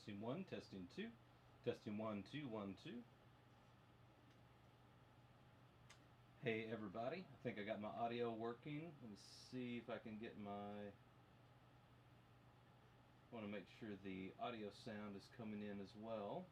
Testing 1, testing 2, testing 1, 2, 1, 2. Hey everybody, I think I got my audio working. Let me see if I can get my... I want to make sure the audio sound is coming in as well.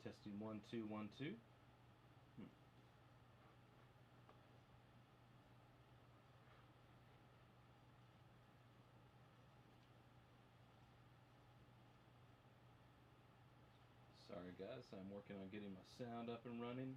Testing 1, 2, 1, 2. Sorry guys, I'm working on getting my sound up and running.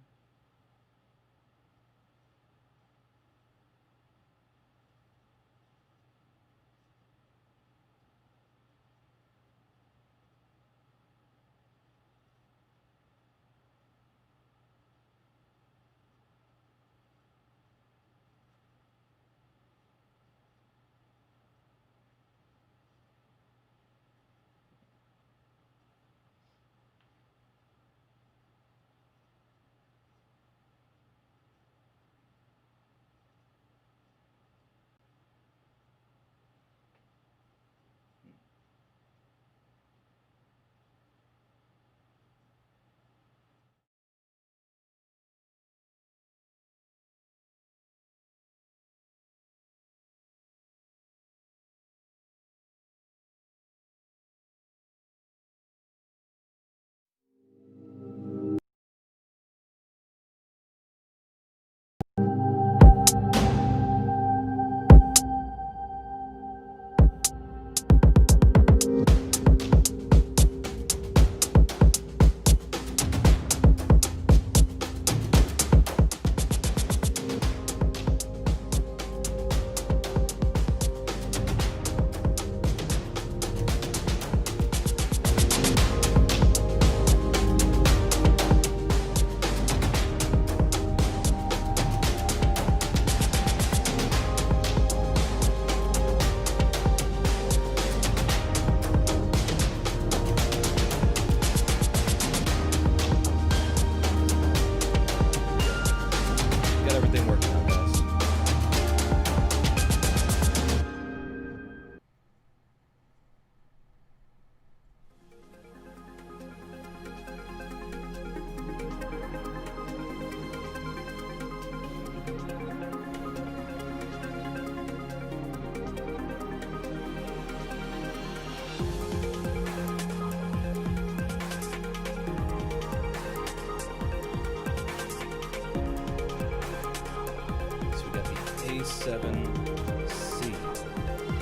A7C.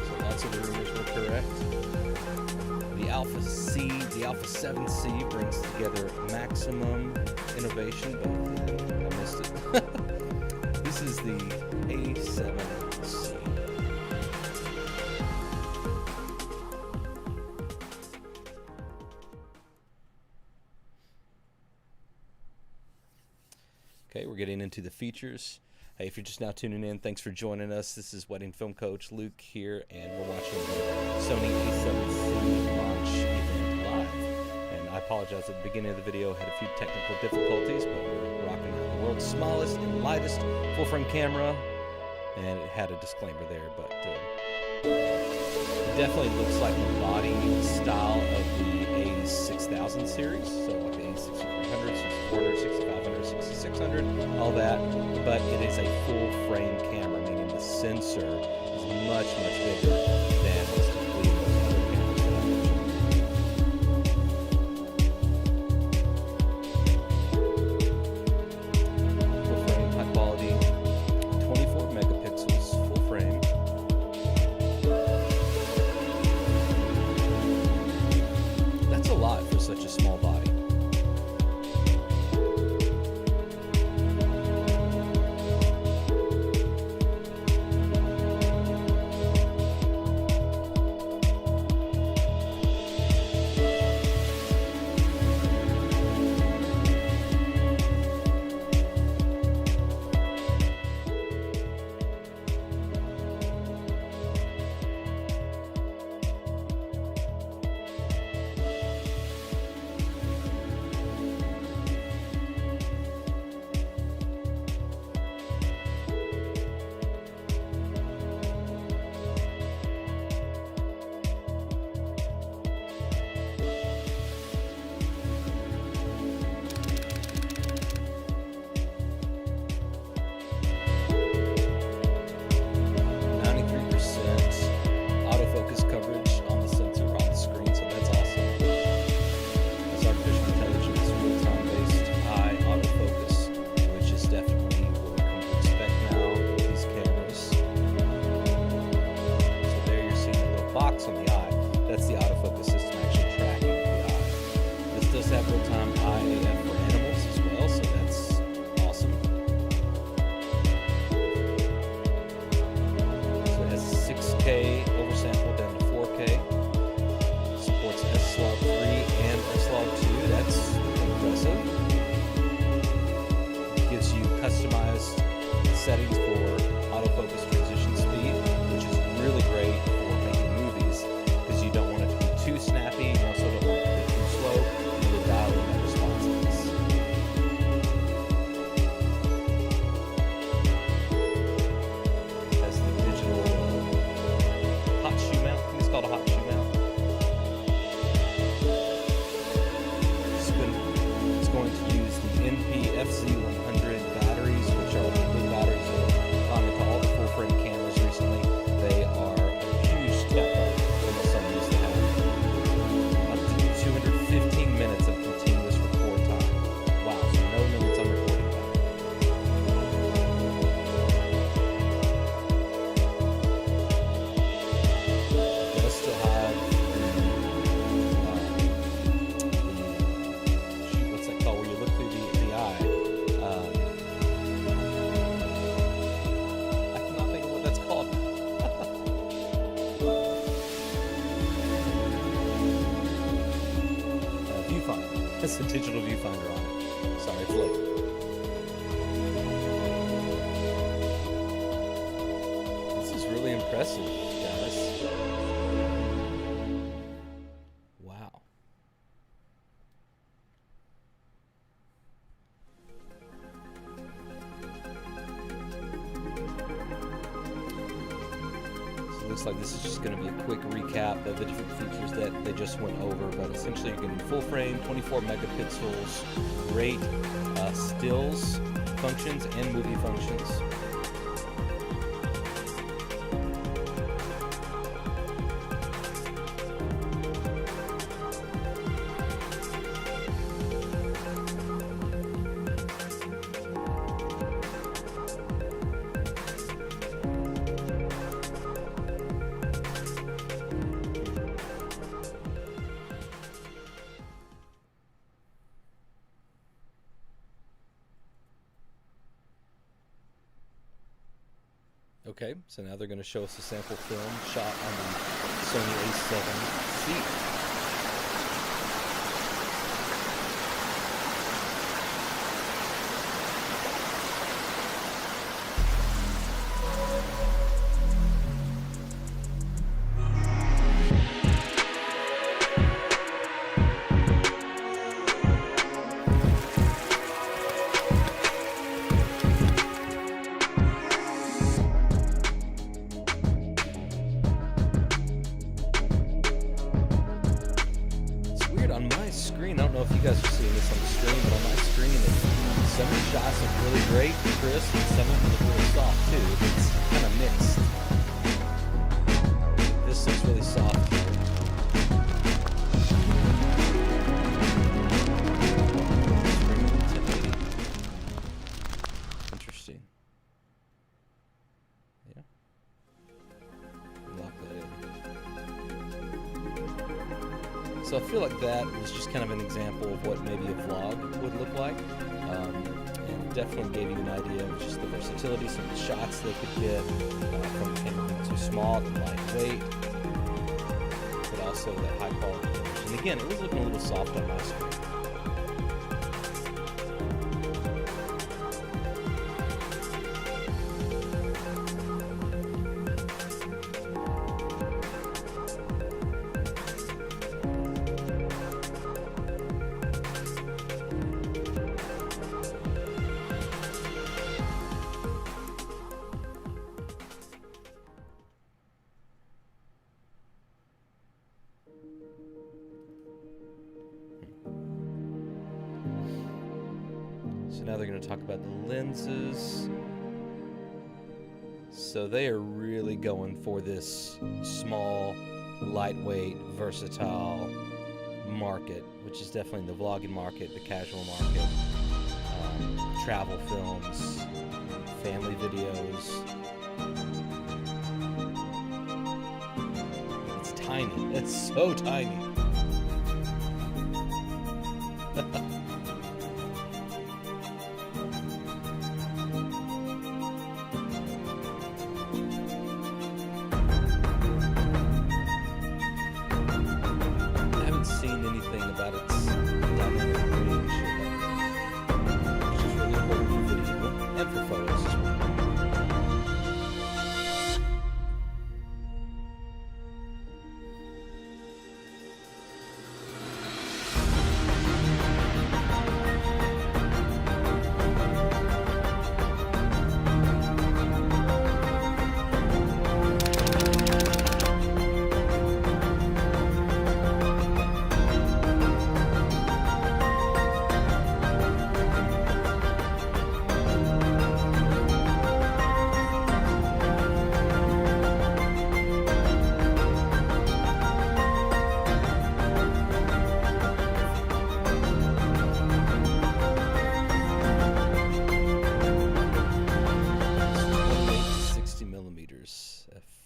So lots of the rumors were correct. The Alpha C, the Alpha 7C brings together maximum innovation, but I missed it. This is the A7C. Okay, we're getting into the features. Hey, if you're just now tuning in, thanks for joining us. This is Wedding Film Coach Luke here, and we're watching the Sony a7c launch event live. And I apologize at the beginning of the video, had a few technical difficulties, but we're rocking out the world's smallest and lightest full-frame camera, and it had a disclaimer there, but it definitely looks like the body style of the A6000 series, so like the A6300, 6400, 6500, 6600, all that, but it is a full frame camera, meaning the sensor is much, much bigger than what's typically in those other cameras that I mentioned. Full frame, high quality, 24 megapixels, full frame. That's a lot for such a small body. viewfinder. It's a digital viewfinder on it. Sorry, it's late. This is really impressive, guys. Wow. So it looks like this is just going to be a quick recap of the different features that they just went over, but essentially you're getting full frame, 24 megapixels, great stills functions and movie functions. Okay, so now they're going to show us a sample film shot on the Sony a7c. On my screen, I don't know if you guys are seeing this on the screen, but on my screen, some of the shots look really great and crisp, and some of them look really soft too. It's kind of mixed. This looks really soft here. Interesting. Yeah. Lock that in. So I feel like that was just kind of an example of what maybe a vlog would look like, and definitely gave you an idea of just the versatility, some of the shots they could get from the camera being too small to lightweight, but also that high quality image. And again, it was looking a little soft on my screen. So now they're going to talk about the lenses. So they are really going for this small, lightweight, versatile market, which is definitely the vlogging market, the casual market, travel films, family videos. It's tiny. It's so tiny. Seen anything about its dynamic range, which is really important for video and for photos as well.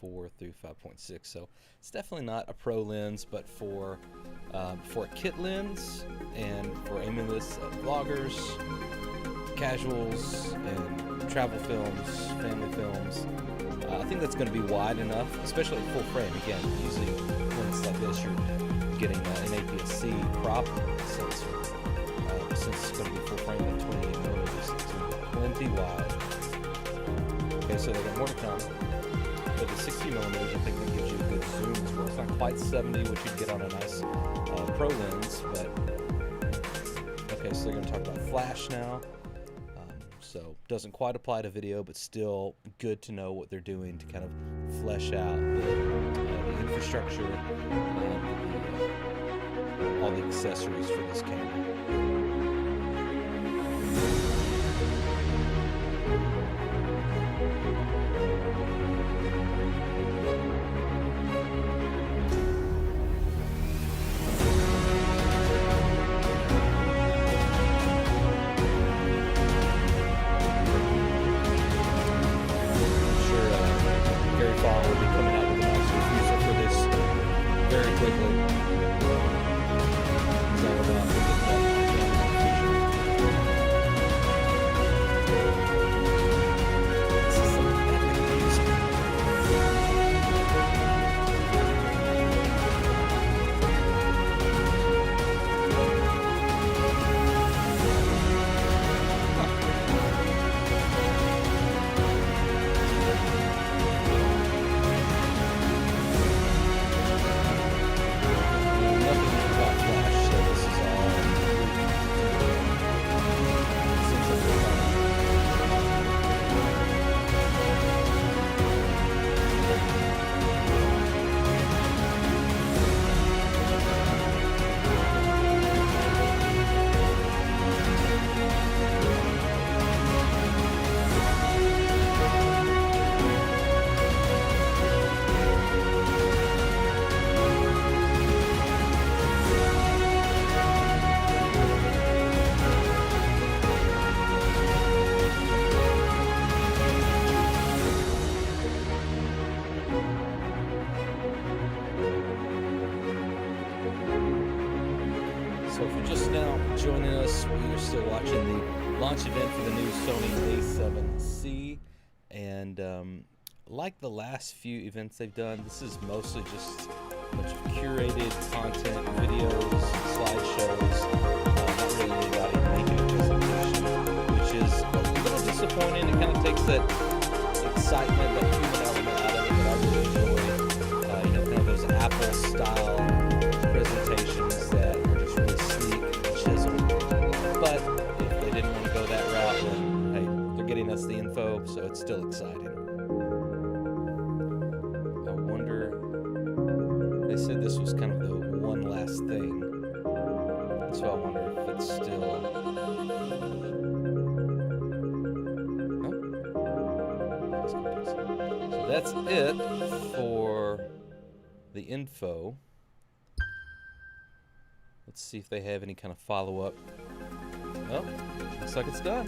f4 through 5.6, so it's definitely not a pro lens, but for a kit lens and for aiming this at vloggers, casuals, and travel films, family films, I think that's going to be wide enough, especially at full frame. Again, usually when it's like this, you're getting an APS-C crop sensor, since it's going to be full frame at 28 millimeters. It's plenty wide. Okay, so they got more to come. But the 60 millimeters, I think that gives you a good zoom as well. It's not quite 70, which you'd get on a nice pro lens, but okay, so they're going to talk about flash now. So doesn't quite apply to video, but still good to know what they're doing to kind of flesh out the infrastructure and all the accessories for this camera. Will be coming out with a nice diffuser for this very quickly. It's all about getting that this is some epic music. So if you're just now joining us, we are still watching the launch event for the new Sony a7c, and like the last few events they've done, this is mostly just a bunch of curated content, videos, slideshows, not really anybody making a presentation, which is a little disappointing. It kind of takes that excitement, that human element out of it that I really enjoy. You know, kind of those Apple-style presentations that are just really sleek and chiseled. But if they didn't want to go that route, then hey, they're getting us the info, so it's still exciting. I wonder, they said this was kind of the one last thing, so I wonder if it's still, so that's it for the info. Let's see if they have any kind of follow-up. Oh, looks like it's done.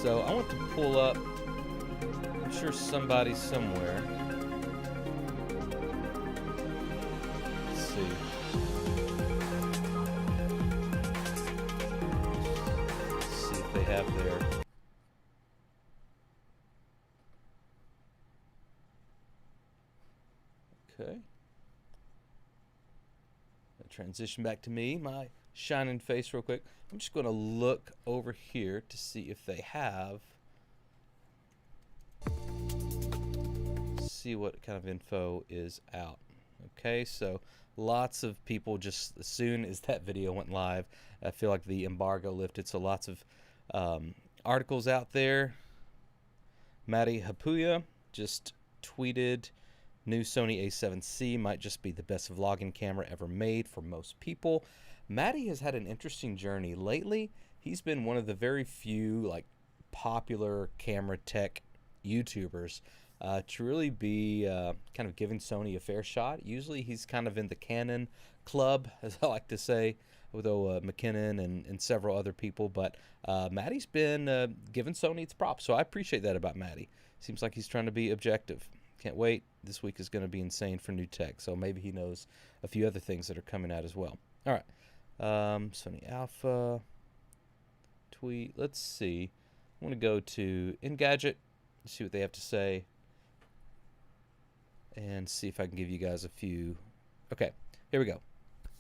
So I want to pull up, I'm sure somebody somewhere. Let's see. Let's see if they have their okay. Transition back to me, my shining face real quick. I'm just going to look over here to see if they have, see what kind of info is out. Okay, so lots of people just as soon as that video went live, I feel like the embargo lifted, so lots of articles out there. Maddie Hapuya just tweeted, new Sony a7c might just be the best vlogging camera ever made for most people. Maddie has had an interesting journey lately. He's been one of the very few like popular camera tech YouTubers to really be kind of giving Sony a fair shot. Usually he's kind of in the Canon club, as I like to say, although McKinnon and several other people, but Maddie's been giving Sony its props, so I appreciate that about Maddie. Seems like he's trying to be objective. Can't wait. This week is going to be insane for new tech, so maybe he knows a few other things that are coming out as well. All right, Sony Alpha tweet. Let's see. I want to go to Engadget, see what they have to say, and see if I can give you guys a few Okay, here we go.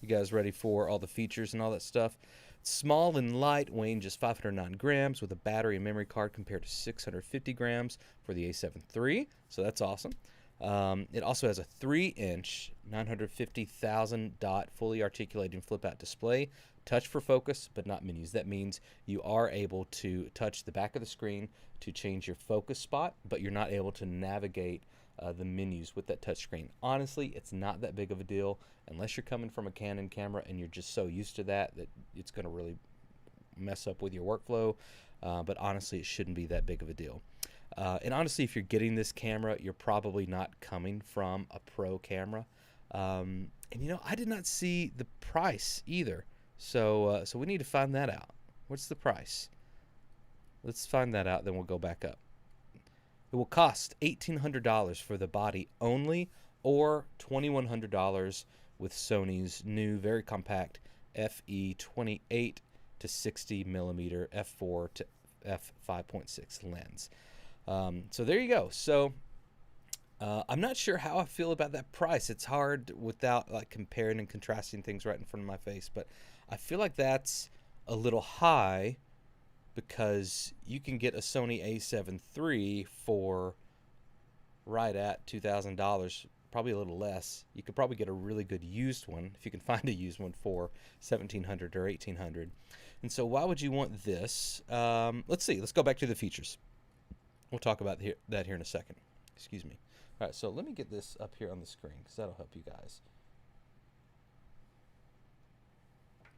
You guys ready for all the features and all that stuff? Small and light, weighing just 509 grams with a battery and memory card compared to 650 grams for the A7 III. So that's awesome. It also has a 3-inch, 950,000 dot fully articulating flip-out display. Touch for focus, but not menus. That means you are able to touch the back of the screen to change your focus spot, but you're not able to navigate the menus with that touchscreen. Honestly, it's not that big of a deal unless you're coming from a Canon camera and you're just so used to that it's going to really mess up with your workflow. But honestly, it shouldn't be that big of a deal. And honestly, if you're getting this camera, you're probably not coming from a pro camera. And you know, I did not see the price either. So we need to find that out. What's the price? Let's find that out, then we'll go back up. It will cost $1,800 for the body only, or $2,100 with Sony's new very compact FE28 to 60 millimeter f4 to f5.6 lens. So there you go. So I'm not sure how I feel about that price. It's hard without like comparing and contrasting things right in front of my face, but I feel like that's a little high because you can get a Sony a7 III for right at $2,000, probably a little less. You could probably get a really good used one if you can find a used one for $1,700 or $1,800. And so why would you want this? Let's see. Let's go back to the features. We'll talk about that here in a second. Excuse me. All right, so let me get this up here on the screen because that'll help you guys.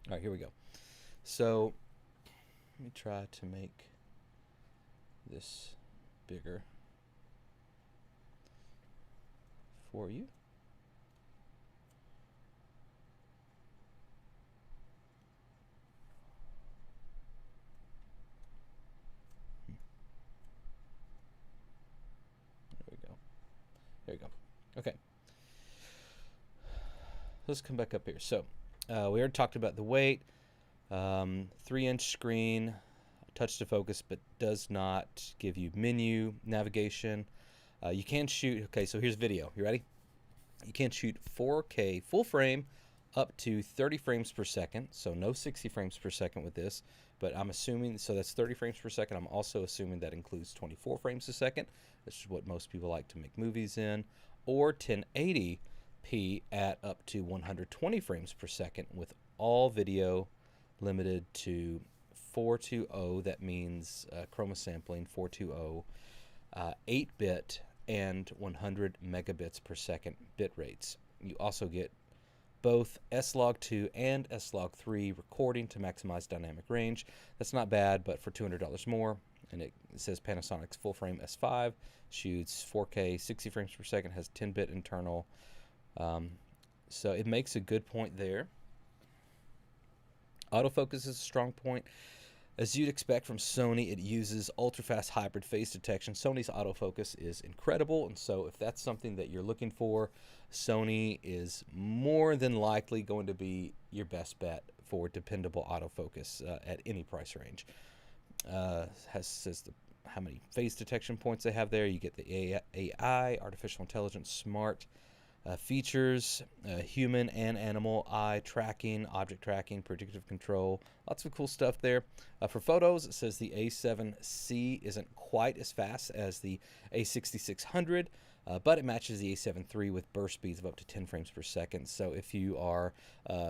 All right, here we go. So let me try to make this bigger for you. There we go. There you go. Okay. Let's come back up here. So we already talked about the weight. 3-inch screen, touch to focus, but does not give you menu navigation. You can shoot, okay, so here's video. You ready? You can shoot 4K full frame up to 30 frames per second, so no 60 frames per second with this, but I'm assuming, so that's 30 frames per second. I'm also assuming that includes 24 frames a second. This is what most people like to make movies in, or 1080p at up to 120 frames per second with all video limited to 420. That means chroma sampling 420, 8-bit and 100 megabits per second bit rates. You also get both S-Log2 and S-Log3 recording to maximize dynamic range. That's not bad, but for $200 more, and it says Panasonic's full frame S5 shoots 4K 60 frames per second, has 10-bit internal. So it makes a good point there. Autofocus is a strong point. As you'd expect from Sony, it uses ultra-fast hybrid phase detection. Sony's autofocus is incredible, and so if that's something that you're looking for, Sony is more than likely going to be your best bet for dependable autofocus at any price range. Says how many phase detection points they have there. You get the AI, artificial intelligence, smart features, human and animal eye tracking, object tracking, predictive control, lots of cool stuff there. For photos, it says the A7C isn't quite as fast as the A6600, but it matches the A7 III with burst speeds of up to 10 frames per second. So if you are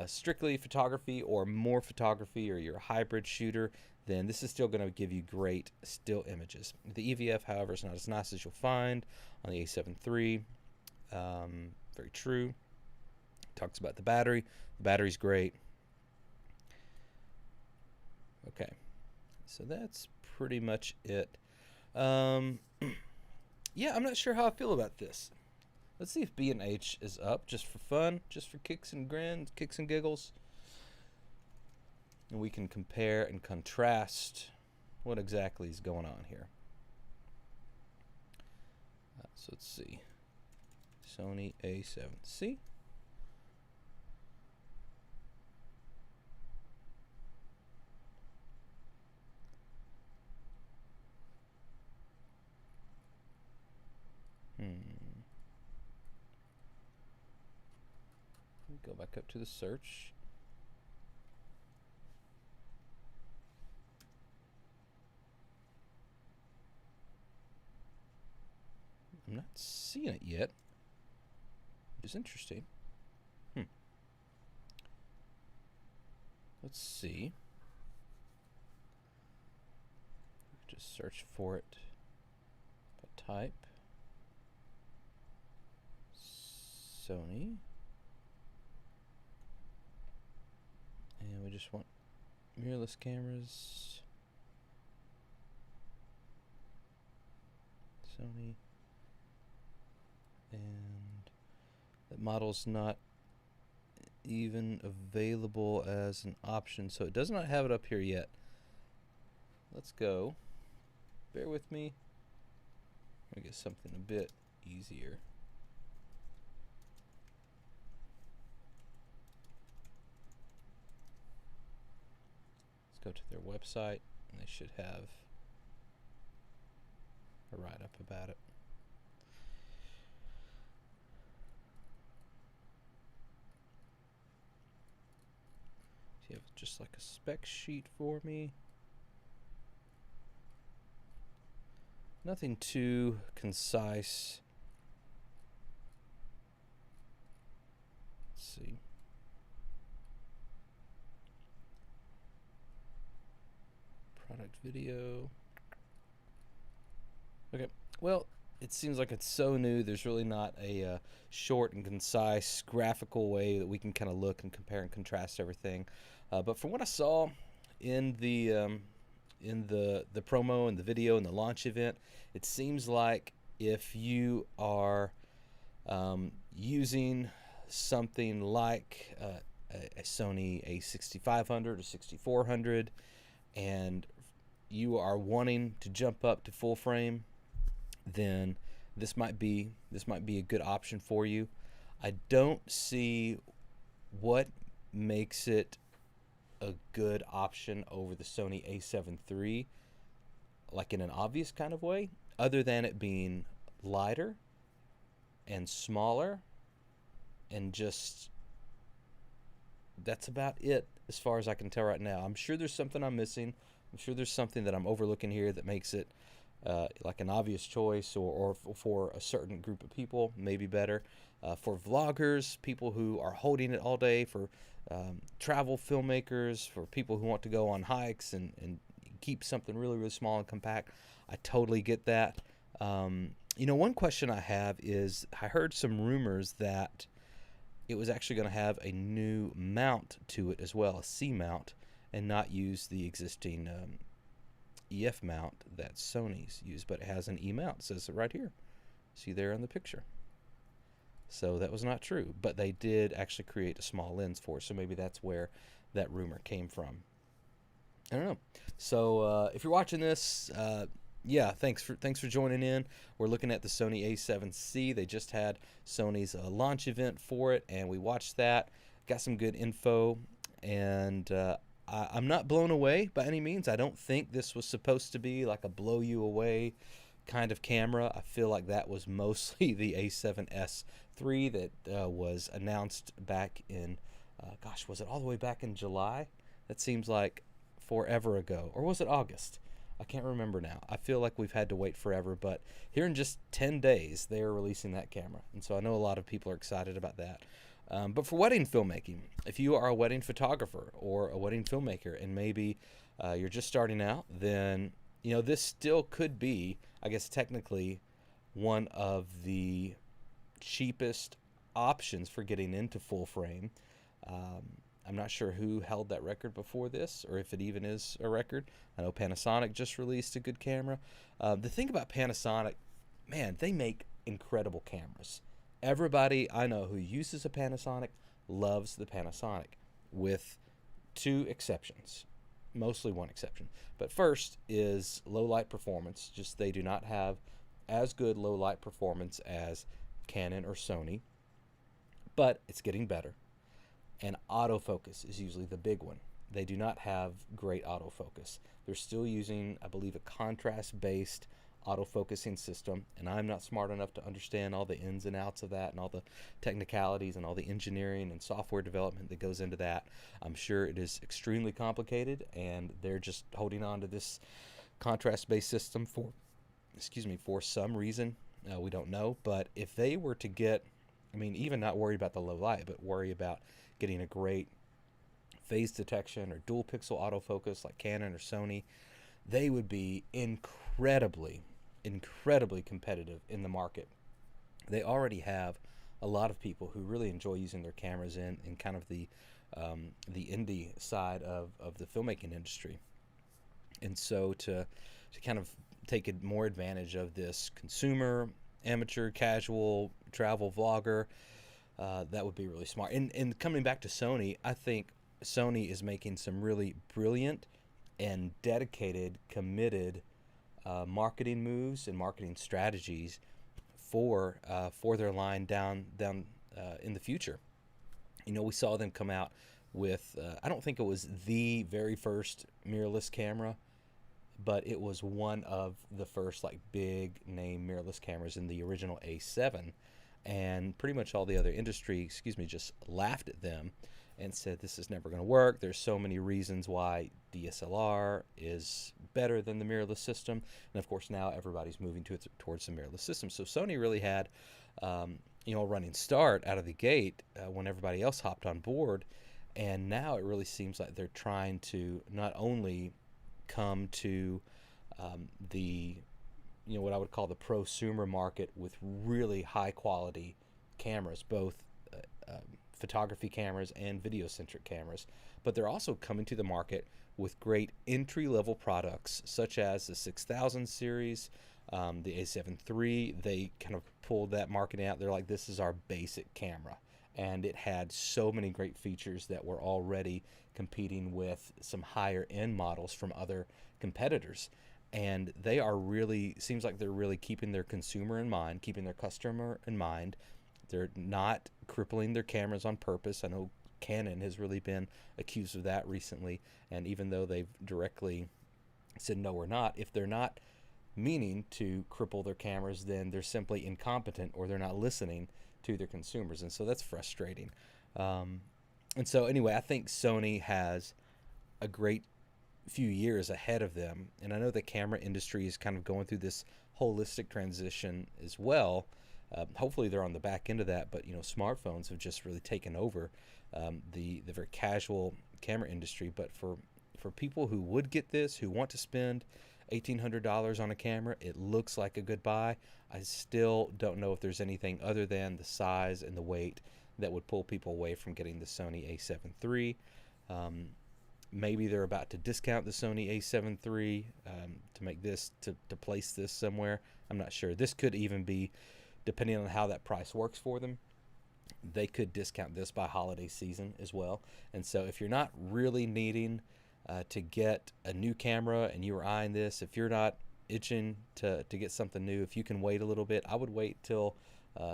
strictly photography or more photography, or you're a hybrid shooter, then this is still going to give you great still images. The EVF, however, is not as nice as you'll find on the A7 III. Very true. Talks about the battery. The battery's great. Okay, so that's pretty much it. Yeah, I'm not sure how I feel about this. Let's see if B&H is up, just for fun, just for kicks and grins, kicks and giggles. And we can compare and contrast what exactly is going on here. So let's see. Sony a7c. Go back up to the search. I'm not seeing it yet. It's interesting. Let's see. Just search for it. Type Sony, and we just want mirrorless cameras. Sony, and that model's not even available as an option, so it does not have it up here yet. Let's go. Bear with me. Let me get something a bit easier. Let's go to their website, and they should have a write-up about it. So you have just like a spec sheet for me. Nothing too concise. Let's see. Product video. Okay, well, it seems like it's so new. There's really not a short and concise graphical way that we can kind of look and compare and contrast everything. But from what I saw in the promo and the video and the launch event, it seems like if you are using something like a Sony a6500 or 6400, and you are wanting to jump up to full frame, then this might be a good option for you. I don't see what makes it a good option over the Sony a7 III, like in an obvious kind of way, other than it being lighter and smaller, and just that's about it as far as I can tell right now. I'm sure there's something I'm missing. I'm sure there's something that I'm overlooking here that makes it like an obvious choice, or for a certain group of people, maybe better. For vloggers, people who are holding it all day, for travel filmmakers, for people who want to go on hikes and keep something really, really small and compact. I totally get that. You know, one question I have is, I heard some rumors that it was actually going to have a new mount to it as well, a C mount, and not use the existing EF mount that Sony's used, but it has an E mount. It says it right here. See there in the picture. So that was not true, but they did actually create a small lens for it, so maybe that's where that rumor came from. I don't know. So if you're watching this, yeah, thanks for joining in. We're looking at the Sony a7c. They just had Sony's launch event for it, and we watched that. Got some good info, and I'm not blown away by any means. I don't think this was supposed to be like a blow you away kind of camera. I feel like that was mostly the a7s III that was announced back in, gosh, was it all the way back in July? That seems like forever ago. Or was it August? I can't remember now. I feel like we've had to wait forever, but here in just 10 days, they are releasing that camera. And so I know a lot of people are excited about that. But for wedding filmmaking, if you are a wedding photographer or a wedding filmmaker, and maybe you're just starting out, then you know this still could be, I guess technically, one of the cheapest options for getting into full frame. I'm not sure who held that record before this, or if it even is a record. I know Panasonic just released a good camera. The thing about Panasonic, man, they make incredible cameras. Everybody I know who uses a Panasonic loves the Panasonic, with two exceptions, mostly one exception. But first is low light performance. Just they do not have as good low light performance as Canon or Sony, but it's getting better. And autofocus is usually the big one. They do not have great autofocus. They're still using, I believe, a contrast-based autofocusing system, and I'm not smart enough to understand all the ins and outs of that and all the technicalities and all the engineering and software development that goes into that. I'm sure it is extremely complicated, and they're just holding on to this contrast-based system for some reason. We don't know, but if they were to get, I mean, even not worry about the low light, but worry about getting a great phase detection or dual pixel autofocus like Canon or Sony, they would be incredibly competitive in the market. They already have a lot of people who really enjoy using their cameras in kind of the indie side of the filmmaking industry. And so to kind of take more advantage of this consumer, amateur, casual, travel vlogger, that would be really smart. And coming back to Sony, I think Sony is making some really brilliant and dedicated, committed marketing moves and marketing strategies for their line down in the future. You know, we saw them come out with I don't think it was the very first mirrorless camera, but it was one of the first like big name mirrorless cameras in the original A7, and pretty much all the other industry, just laughed at them and said this is never going to work. There's so many reasons why DSLR is better than the mirrorless system, and of course now everybody's moving towards the mirrorless system. So Sony really had a running start out of the gate when everybody else hopped on board, and now it really seems like they're trying to not only come to the what I would call the prosumer market with really high quality cameras, both photography cameras and video centric cameras, but they're also coming to the market with great entry level products such as the 6000 series, the A7 III. They kind of pulled that marketing out. They're like, this is our basic camera, and it had so many great features that were already competing with some higher end models from other competitors. And they are really, seems like they're really keeping their consumer in mind, keeping their customer in mind. They're not crippling their cameras on purpose. I know Canon has really been accused of that recently, and even though they've directly said no, we're not, if they're not meaning to cripple their cameras, then they're simply incompetent or they're not listening to their consumers, and so that's frustrating. And so anyway, I think Sony has a great few years ahead of them, and I know the camera industry is kind of going through this holistic transition as well. Hopefully they're on the back end of that, but smartphones have just really taken over the very casual camera industry. But for people who would get this, who want to spend $1,800 on a camera, it looks like a good buy. I still don't know if there's anything other than the size and the weight that would pull people away from getting the Sony a7 III. Maybe they're about to discount the Sony a7 III to make this, to place this somewhere. I'm not sure. This could even be, depending on how that price works for them, they could discount this by holiday season as well. And so if you're not really needing to get a new camera and you are eyeing this, if you're not itching to get something new, if you can wait a little bit, I would wait till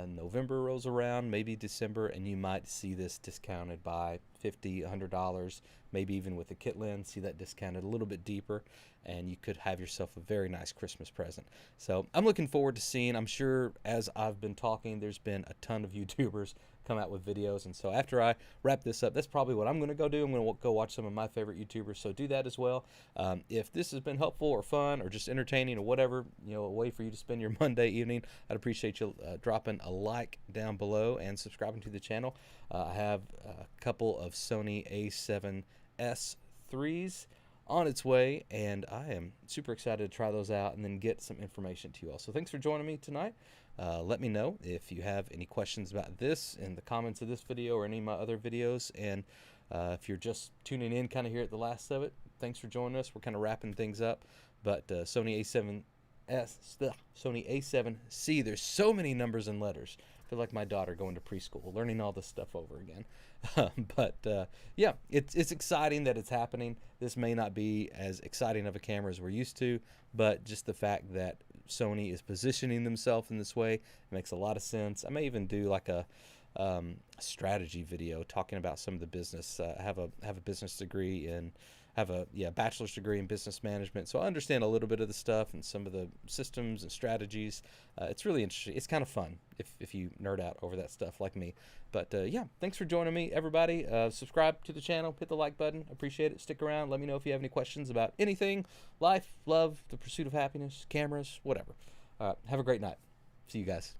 November rolls around, maybe December, and you might see this discounted by $50, $100, maybe even with a kit lens, see that discounted a little bit deeper, and you could have yourself a very nice Christmas present. So I'm looking forward to seeing. I'm sure as I've been talking, there's been a ton of YouTubers come out with videos, and so after I wrap this up, that's probably what I'm going to go do. I'm going to go watch some of my favorite YouTubers, so do that as well. If this has been helpful or fun or just entertaining or whatever, a way for you to spend your Monday evening, I'd appreciate you dropping a like down below and subscribing to the channel. I have a couple of Sony a7s IIIs on its way, and I am super excited to try those out and then get some information to you all. So thanks for joining me tonight. Let me know if you have any questions about this in the comments of this video or any of my other videos, and if you're just tuning in kind of here at the last of it, thanks for joining us. We're kind of wrapping things up, but Sony a7c, there's so many numbers and letters. I feel like my daughter going to preschool, learning all this stuff over again. Yeah, it's exciting that it's happening. This may not be as exciting of a camera as we're used to, but just the fact that Sony is positioning themselves in this way makes a lot of sense. I may even do like a strategy video talking about some of the business. I have a business degree and have a bachelor's degree in business management, so I understand a little bit of the stuff and some of the systems and strategies. It's really interesting. It's kind of fun if you nerd out over that stuff like me. But yeah, thanks for joining me, everybody. Subscribe to the channel, hit the like button. Appreciate it. Stick around. Let me know if you have any questions about anything: life, love, the pursuit of happiness, cameras, whatever. Have a great night. See you guys.